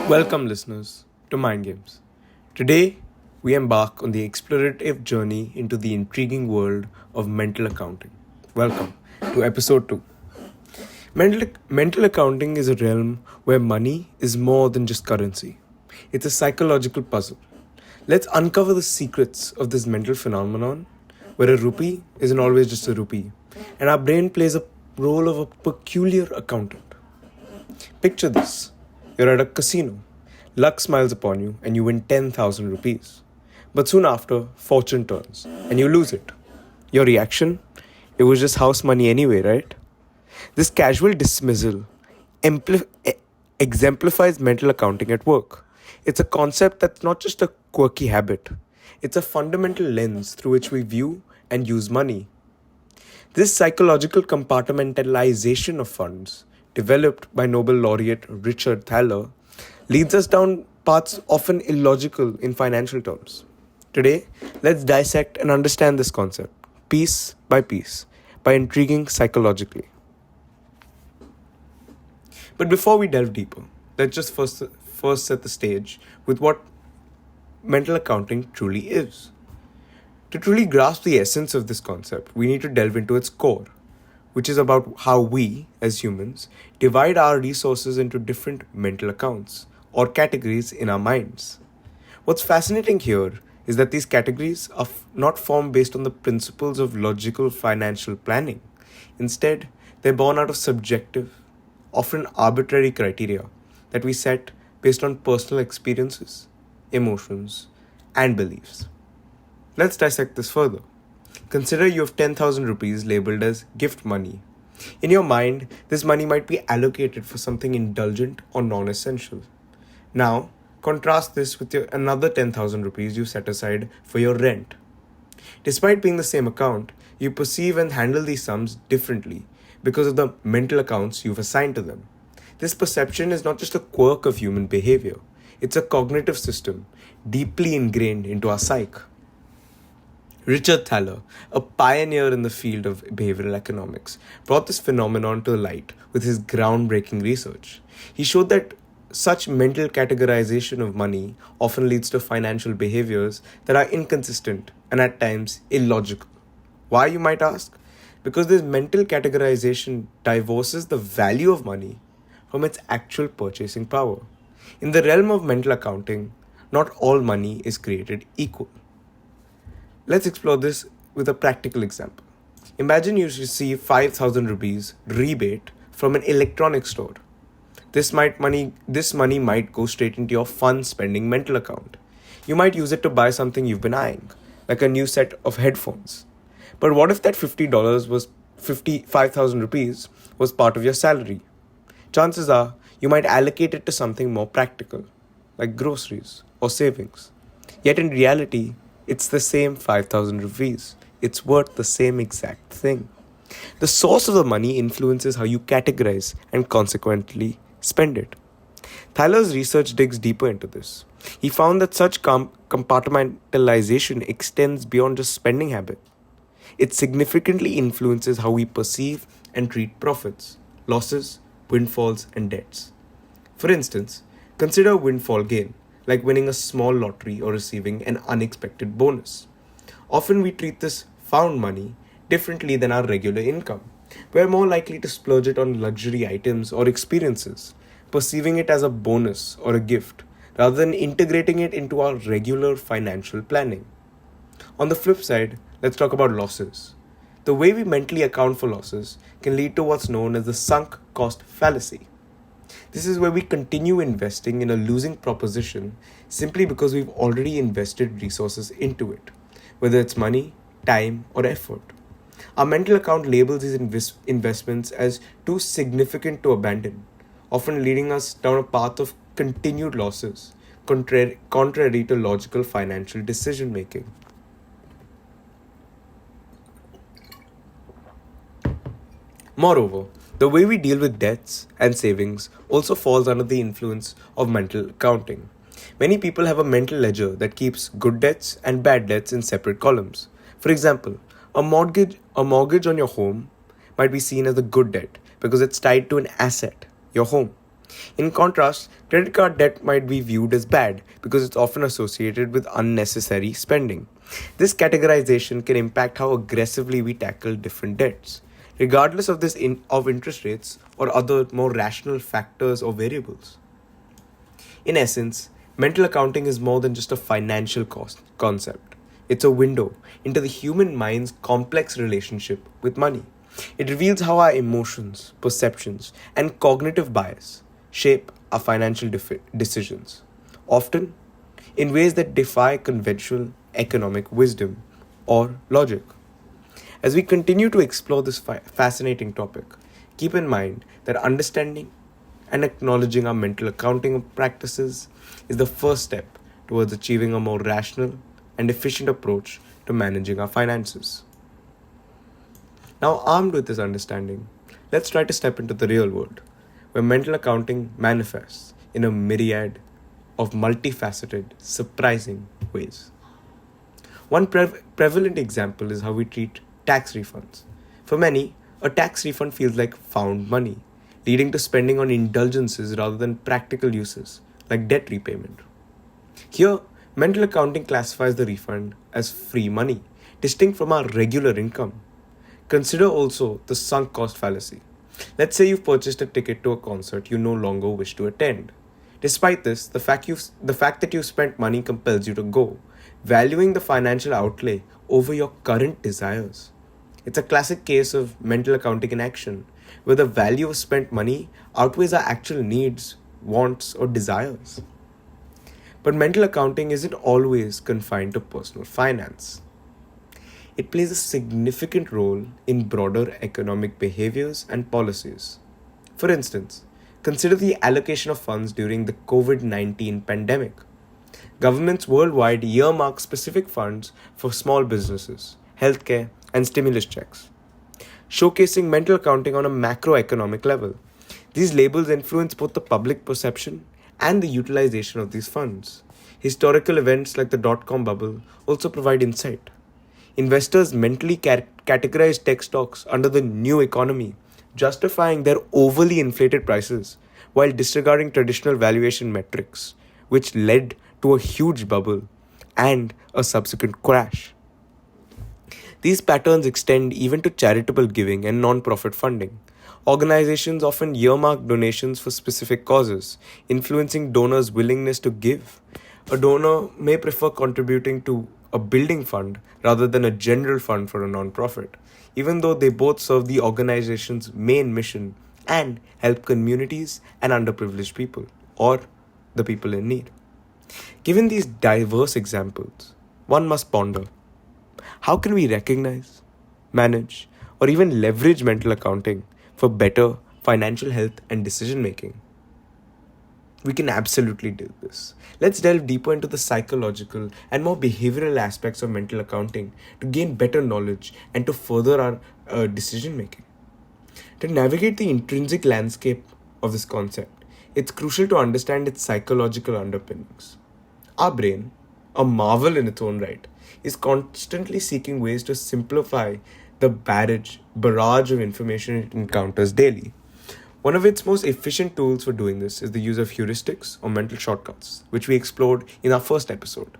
Welcome, listeners, to Mind Games. Today, we embark on the explorative journey into the intriguing world of mental accounting. Welcome to episode 2. Mental accounting is a realm where money is more than just currency, it's a psychological puzzle. Let's uncover the secrets of this mental phenomenon where a rupee isn't always just a rupee, and our brain plays a role of a peculiar accountant. Picture this. You're at a casino. Luck smiles upon you and you win 10,000 rupees. But soon after, fortune turns and you lose it. Your reaction? It was just house money anyway, right? This casual dismissal exemplifies mental accounting at work. It's a concept that's not just a quirky habit. It's a fundamental lens through which we view and use money. This psychological compartmentalization of funds, developed by Nobel laureate Richard Thaler, leads us down paths often illogical in financial terms. Today, let's dissect and understand this concept, piece by intriguing psychologically. But before we delve deeper, let's just first set the stage with what mental accounting truly is. To truly grasp the essence of this concept, we need to delve into its core, which is about how we, as humans, divide our resources into different mental accounts or categories in our minds. What's fascinating here is that these categories are not formed based on the principles of logical financial planning. Instead, they're born out of subjective, often arbitrary criteria that we set based on personal experiences, emotions, and beliefs. Let's dissect this further. Consider you have 10,000 rupees labeled as gift money. In your mind, this money might be allocated for something indulgent or non-essential. Now, contrast this with another 10,000 rupees you set aside for your rent. Despite being the same account, you perceive and handle these sums differently because of the mental accounts you've assigned to them. This perception is not just a quirk of human behavior, it's a cognitive system deeply ingrained into our psyche. Richard Thaler, a pioneer in the field of behavioral economics, brought this phenomenon to light with his groundbreaking research. He showed that such mental categorization of money often leads to financial behaviors that are inconsistent and at times illogical. Why, you might ask? Because this mental categorization divorces the value of money from its actual purchasing power. In the realm of mental accounting, not all money is created equal. Let's explore this with a practical example. Imagine you receive 5,000 rupees rebate from an electronics store. This money might go straight into your fun spending mental account. You might use it to buy something you've been eyeing, like a new set of headphones. But what if that $5,000 rupees was part of your salary? Chances are you might allocate it to something more practical, like groceries or savings. Yet in reality, it's the same 5,000 rupees. It's worth the same exact thing. The source of the money influences how you categorize and consequently spend it. Thaler's research digs deeper into this. He found that such compartmentalization extends beyond just spending habit. It significantly influences how we perceive and treat profits, losses, windfalls, and debts. For instance, consider a windfall gain, like winning a small lottery or receiving an unexpected bonus. Often we treat this found money differently than our regular income. We're more likely to splurge it on luxury items or experiences, perceiving it as a bonus or a gift, rather than integrating it into our regular financial planning. On the flip side, let's talk about losses. The way we mentally account for losses can lead to what's known as the sunk cost fallacy. This is where we continue investing in a losing proposition simply because we've already invested resources into it, whether it's money, time, or effort. Our mental account labels these investments as too significant to abandon, often leading us down a path of continued losses, contrary to logical financial decision making. Moreover, the way we deal with debts and savings also falls under the influence of mental accounting. Many people have a mental ledger that keeps good debts and bad debts in separate columns. For example, a mortgage on your home might be seen as a good debt because it's tied to an asset, your home. In contrast, credit card debt might be viewed as bad because it's often associated with unnecessary spending. This categorization can impact how aggressively we tackle different debts, regardless of of interest rates or other more rational factors or variables. In essence, mental accounting is more than just a financial concept. It's a window into the human mind's complex relationship with money. It reveals how our emotions, perceptions, and cognitive bias shape our financial decisions, often in ways that defy conventional economic wisdom or logic. As we continue to explore this fascinating topic, keep in mind that understanding and acknowledging our mental accounting practices is the first step towards achieving a more rational and efficient approach to managing our finances. Now, armed with this understanding, let's try to step into the real world, where mental accounting manifests in a myriad of multifaceted, surprising ways. One prevalent example is how we treat tax refunds. For many, a tax refund feels like found money, leading to spending on indulgences rather than practical uses, like debt repayment. Here, mental accounting classifies the refund as free money, distinct from our regular income. Consider also the sunk cost fallacy. Let's say you've purchased a ticket to a concert you no longer wish to attend. Despite this, the fact that you've spent money compels you to go, valuing the financial outlay over your current desires. It's a classic case of mental accounting in action, where the value of spent money outweighs our actual needs, wants, or desires. But mental accounting isn't always confined to personal finance. It plays a significant role in broader economic behaviors and policies. For instance, consider the allocation of funds during the COVID-19 pandemic. Governments worldwide earmark specific funds for small businesses, healthcare, and stimulus checks, showcasing mental accounting on a macroeconomic level. These labels influence both the public perception and the utilization of these funds. Historical events like the dot-com bubble also provide insight. Investors mentally categorize tech stocks under the new economy, justifying their overly inflated prices while disregarding traditional valuation metrics, which led to a huge bubble and a subsequent crash. These patterns extend even to charitable giving and non-profit funding. Organizations often earmark donations for specific causes, influencing donors' willingness to give. A donor may prefer contributing to a building fund rather than a general fund for a non-profit, even though they both serve the organization's main mission and help communities and underprivileged people, or the people in need. Given these diverse examples, one must ponder: how can we recognize, manage, or even leverage mental accounting for better financial health and decision making? We can absolutely do this. Let's delve deeper into the psychological and more behavioral aspects of mental accounting to gain better knowledge and to further our decision making. To navigate the intrinsic landscape of this concept, it's crucial to understand its psychological underpinnings. Our brain, a marvel in its own right, is constantly seeking ways to simplify the barrage of information it encounters daily. One of its most efficient tools for doing this is the use of heuristics or mental shortcuts, which we explored in our first episode.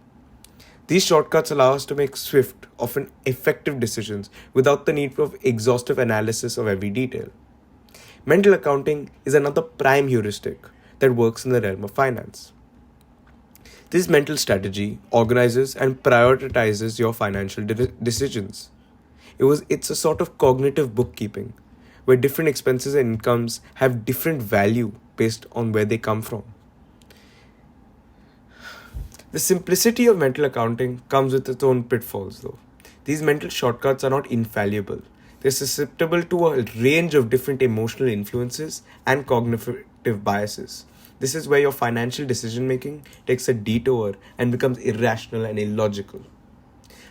These shortcuts allow us to make swift, often effective decisions without the need for exhaustive analysis of every detail. Mental accounting is another prime heuristic that works in the realm of finance. This mental strategy organizes and prioritizes your financial decisions. It's a sort of cognitive bookkeeping, where different expenses and incomes have different value based on where they come from. The simplicity of mental accounting comes with its own pitfalls, though. These mental shortcuts are not infallible. They're susceptible to a range of different emotional influences and cognitive biases. This is where your financial decision-making takes a detour and becomes irrational and illogical.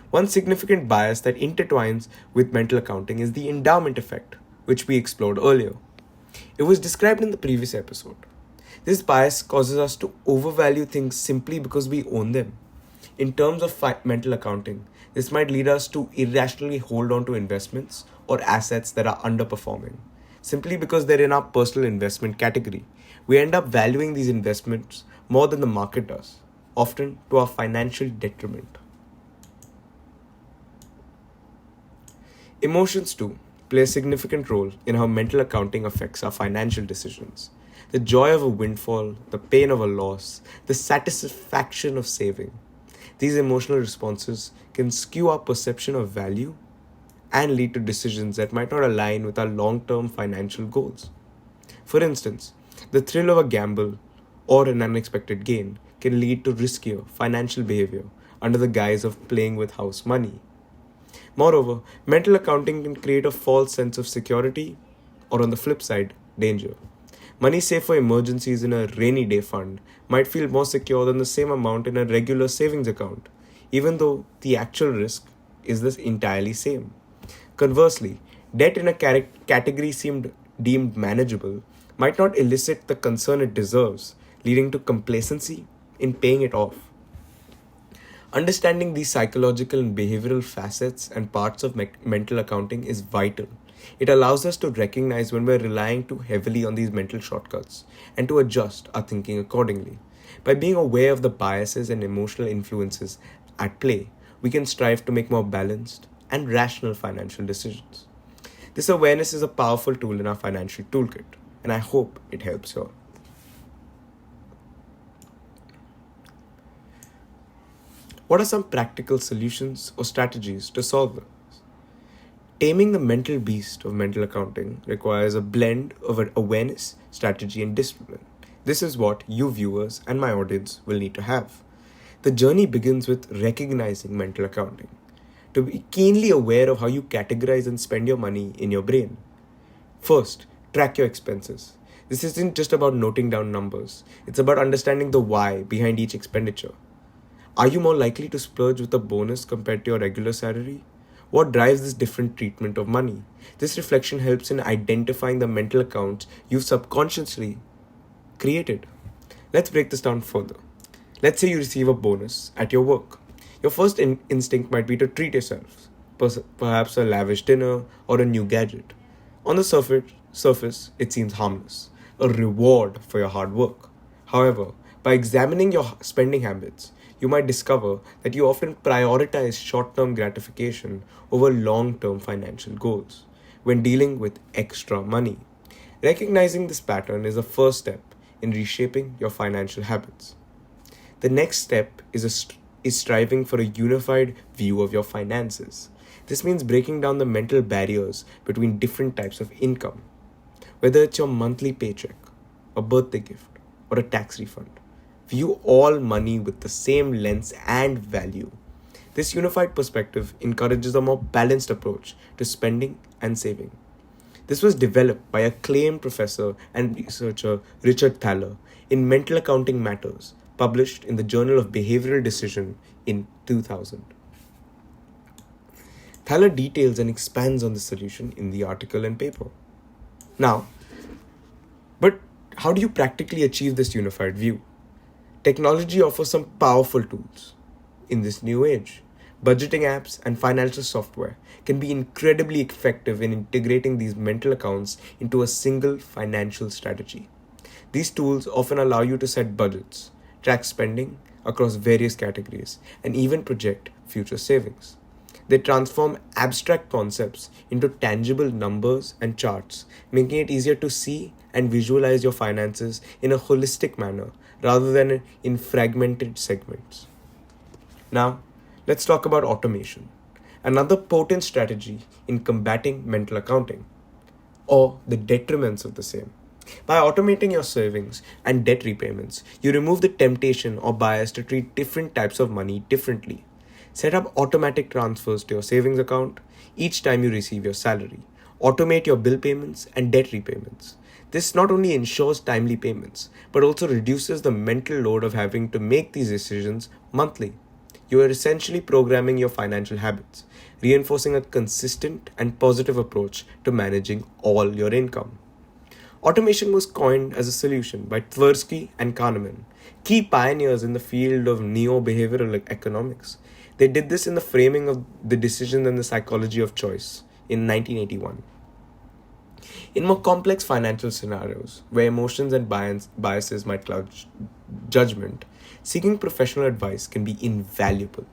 One significant bias that intertwines with mental accounting is the endowment effect, which we explored earlier. It was described in the previous episode. This bias causes us to overvalue things simply because we own them. In terms of mental accounting, This might lead us to irrationally hold on to investments or assets that are underperforming, simply because they're in our personal investment category. We end up valuing these investments more than the market does, often to our financial detriment. Emotions, too, play a significant role in how mental accounting affects our financial decisions. The joy of a windfall, the pain of a loss, the satisfaction of saving. These emotional responses can skew our perception of value and lead to decisions that might not align with our long term financial goals. For instance, the thrill of a gamble or an unexpected gain can lead to riskier financial behavior under the guise of playing with house money. Moreover, mental accounting can create a false sense of security or, on the flip side, danger. Money saved for emergencies in a rainy day fund might feel more secure than the same amount in a regular savings account, even though the actual risk is the entirely same. Conversely, debt in a category deemed manageable might not elicit the concern it deserves, leading to complacency in paying it off. Understanding these psychological and behavioral facets and parts of mental accounting is vital. It allows us to recognize when we're relying too heavily on these mental shortcuts and to adjust our thinking accordingly. By being aware of the biases and emotional influences at play, we can strive to make more balanced and rational financial decisions. This awareness is a powerful tool in our financial toolkit, and I hope it helps here. What are some practical solutions or strategies to solve this? Taming the mental beast of mental accounting requires a blend of awareness, strategy, and discipline. This is what you viewers and my audience will need to have. The journey begins with recognizing mental accounting, to be keenly aware of how you categorize and spend your money in your brain. First, track your expenses. This isn't just about noting down numbers, it's about understanding the why behind each expenditure. Are you more likely to splurge with a bonus compared to your regular salary? What drives this different treatment of money? This reflection helps in identifying the mental accounts you've subconsciously created. Let's break this down further. Let's say you receive a bonus at your work. Your first instinct might be to treat yourself, perhaps a lavish dinner or a new gadget. On the surface, it seems harmless, a reward for your hard work. However, by examining your spending habits, you might discover that you often prioritize short-term gratification over long-term financial goals when dealing with extra money. Recognizing this pattern is the first step in reshaping your financial habits. The next step is striving for a unified view of your finances. This means breaking down the mental barriers between different types of income, whether it's your monthly paycheck, a birthday gift, or a tax refund. View all money with the same lens and value. This unified perspective encourages a more balanced approach to spending and saving. This was developed by acclaimed professor and researcher Richard Thaler in Mental Accounting Matters, published in the Journal of Behavioral Decision in 2000. Thaler details and expands on this solution in the article and paper. Now, but how do you practically achieve this unified view? Technology offers some powerful tools. In this new age, budgeting apps and financial software can be incredibly effective in integrating these mental accounts into a single financial strategy. These tools often allow you to set budgets, track spending across various categories, and even project future savings. They transform abstract concepts into tangible numbers and charts, making it easier to see and visualize your finances in a holistic manner rather than in fragmented segments. Now, let's talk about automation, another potent strategy in combating mental accounting, or the detriments of the same. By automating your savings and debt repayments, you remove the temptation or bias to treat different types of money differently. Set up automatic transfers to your savings account each time you receive your salary. Automate your bill payments and debt repayments. This not only ensures timely payments, but also reduces the mental load of having to make these decisions monthly. You are essentially programming your financial habits, reinforcing a consistent and positive approach to managing all your income. Automation was coined as a solution by Tversky and Kahneman, key pioneers in the field of neo-behavioral economics. They did this in the framing of The Decision and the Psychology of Choice in 1981. In more complex financial scenarios, where emotions and biases might cloud judgment, seeking professional advice can be invaluable.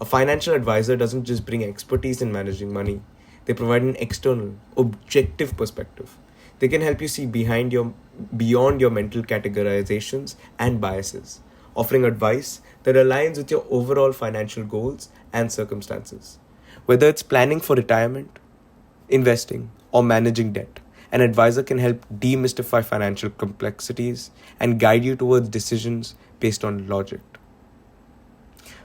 A financial advisor doesn't just bring expertise in managing money, they provide an external, objective perspective. They can help you see beyond your mental categorizations and biases, offering advice that aligns with your overall financial goals and circumstances. Whether it's planning for retirement, investing, or managing debt, an advisor can help demystify financial complexities and guide you towards decisions based on logic.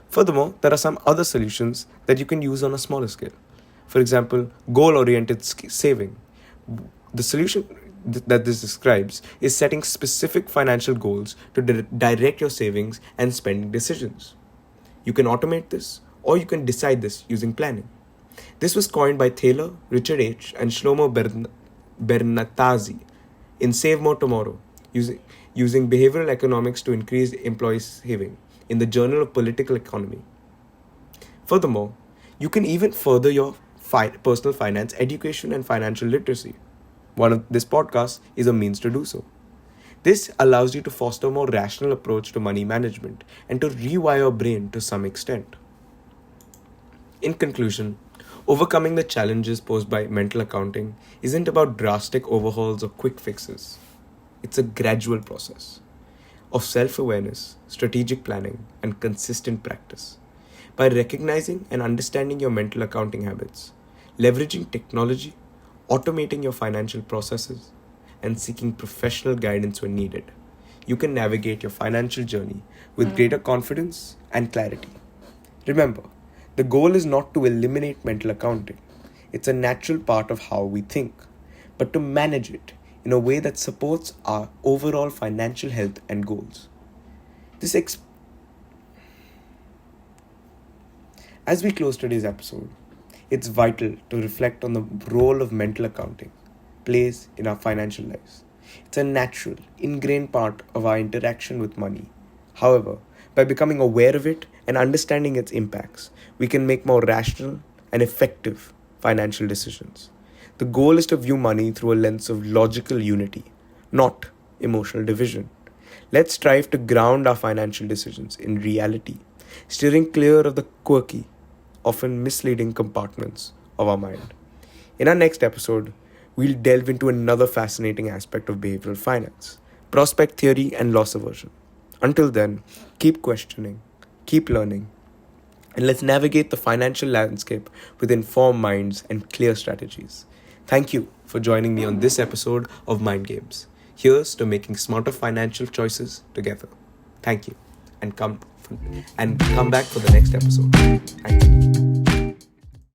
Furthermore, there are some other solutions that you can use on a smaller scale. For example, goal-oriented saving. The solution that this describes is setting specific financial goals to direct your savings and spending decisions. You can automate this, or you can decide this using planning. This was coined by Thaler, Richard H., and Shlomo Bernatazzi in Save More Tomorrow, using behavioral economics to increase employee saving in the Journal of Political Economy. Furthermore, you can even further your personal finance education and financial literacy. One of this podcast is a means to do so. This allows you to foster a more rational approach to money management and to rewire your brain to some extent. In conclusion, overcoming the challenges posed by mental accounting isn't about drastic overhauls or quick fixes. It's a gradual process of self-awareness, strategic planning, and consistent practice. By recognizing and understanding your mental accounting habits, leveraging technology, automating your financial processes, and seeking professional guidance when needed, you can navigate your financial journey with greater confidence and clarity. Remember, the goal is not to eliminate mental accounting. It's a natural part of how we think, but to manage it in a way that supports our overall financial health and goals. As we close today's episode, it's vital to reflect on the role of mental accounting plays in our financial lives. It's a natural, ingrained part of our interaction with money. However, by becoming aware of it and understanding its impacts, we can make more rational and effective financial decisions. The goal is to view money through a lens of logical unity, not emotional division. Let's strive to ground our financial decisions in reality, steering clear of the quirky, often misleading compartments of our mind. In our next episode, we'll delve into another fascinating aspect of behavioral finance, prospect theory and loss aversion. Until then, keep questioning, keep learning, and let's navigate the financial landscape with informed minds and clear strategies. Thank you for joining me on this episode of Mind Games. Here's to making smarter financial choices together. Thank you, and come back for the next episode. Thank you.